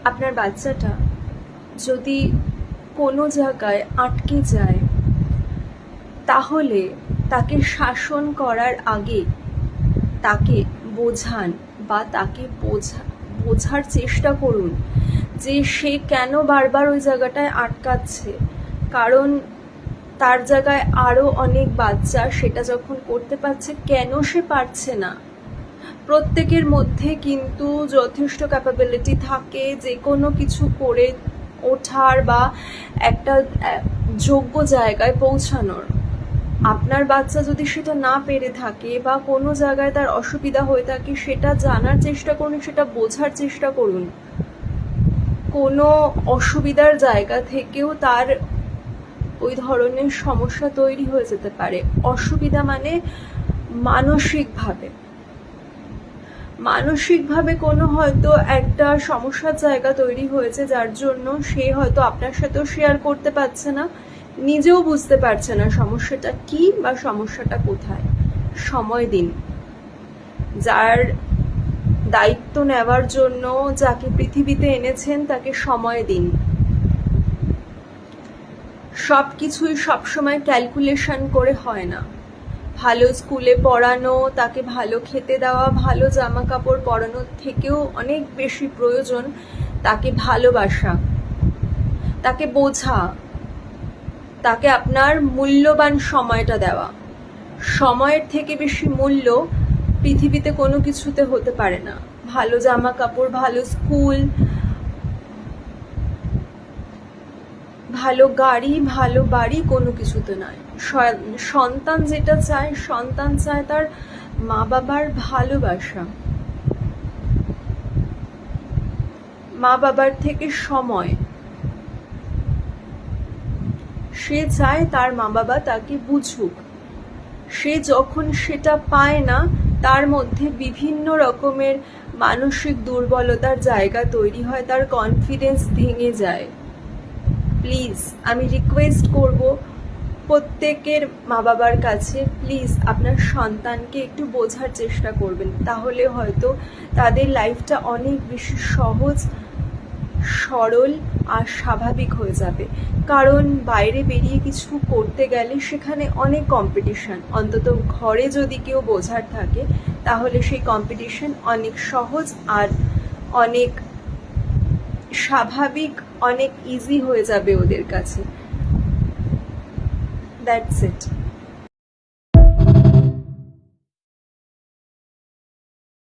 আপনার বাচ্চাটা যদি কোনো জায়গায় আটকে যায়, তাহলে তাকে শাসন করার আগে তাকে বোঝান বা তাকে বোঝার চেষ্টা করুন যে সে কেন বারবার ওই জায়গাটায় আটকাচ্ছে। কারণ তার জায়গায় আরও অনেক বাচ্চা সেটা যখন করতে পারছে, কেন সে পারছে না। প্রত্যেকের মধ্যে কিন্তু যথেষ্ট ক্যাপাবিলিটি থাকে যে কোনো কিছু করে ওঠার বা একটা যোগ্য জায়গায় পৌঁছানোর। আপনার বাচ্চা যদি সেটা না পেরে থাকে বা কোনো জায়গায় তার অসুবিধা হয়ে থাকে, সেটা জানার চেষ্টা করুন, সেটা বোঝার চেষ্টা করুন। কোনো অসুবিধার জায়গা থেকেও তার ওই ধরনের সমস্যা তৈরি হয়ে যেতে পারে। অসুবিধা মানে মানসিকভাবে কোনো হয়তো একটা সমস্যার জায়গা তৈরি হয়েছে, যার জন্য সে হয়তো আপনার সাথেও শেয়ার করতে পারছে না, নিজেও বুঝতে পারছে না সমস্যাটা কি বা সমস্যাটা কোথায়। সময় দিন। যার দায়িত্ব নেওয়ার জন্য যাকে পৃথিবীতে এনেছেন তাকে সময় দিন। সব কিছুই সবসময় ক্যালকুলেশন করে হয় না। ভালো স্কুলে পড়ানো, তাকে ভালো খেতে দেওয়া, ভালো জামা কাপড় পরানোর থেকেও অনেক বেশি প্রয়োজন তাকে ভালোবাসা, তাকে বোঝা, তাকে আপনার মূল্যবান সময়টা দেওয়া। সময়ের থেকে বেশি মূল্য পৃথিবীতে কোনো কিছুতে হতে পারে না। ভালো জামা কাপড়, ভালো স্কুল, ভালো গাড়ি, ভালো বাড়ি কোনো কিছুতে নয়। সন্তান যেটা চায়, সন্তান চায় তার মা বাবার ভালোবাসা, মা বাবার থেকে সময়। সে চায় তার মা বাবা তাকে বুঝুক। সে যখন সেটা পায় না, তার মধ্যে বিভিন্ন রকমের মানসিক দুর্বলতার জায়গা তৈরি হয়, তার কনফিডেন্স ভেঙে যায়। প্লিজ আমি রিকোয়েস্ট করব প্রত্যেকের মা বাবার কাছে, প্লিজ আপনার সন্তানকে একটু বোঝার চেষ্টা করবেন। তাহলে হয়তো তাদের লাইফটা অনেক বেশি সহজ, সরল আর স্বাভাবিক হয়ে যাবে। কারণ বাইরে বেরিয়ে কিছু করতে গেলে সেখানে অনেক কম্পিটিশন। অন্তত ঘরে যদি কেউ বোঝার থাকে, তাহলে সেই কম্পিটিশন অনেক সহজ আর অনেক স্বাভাবিক, অনেক ইজি হয়ে যাবে ওদের কাছে। That's it.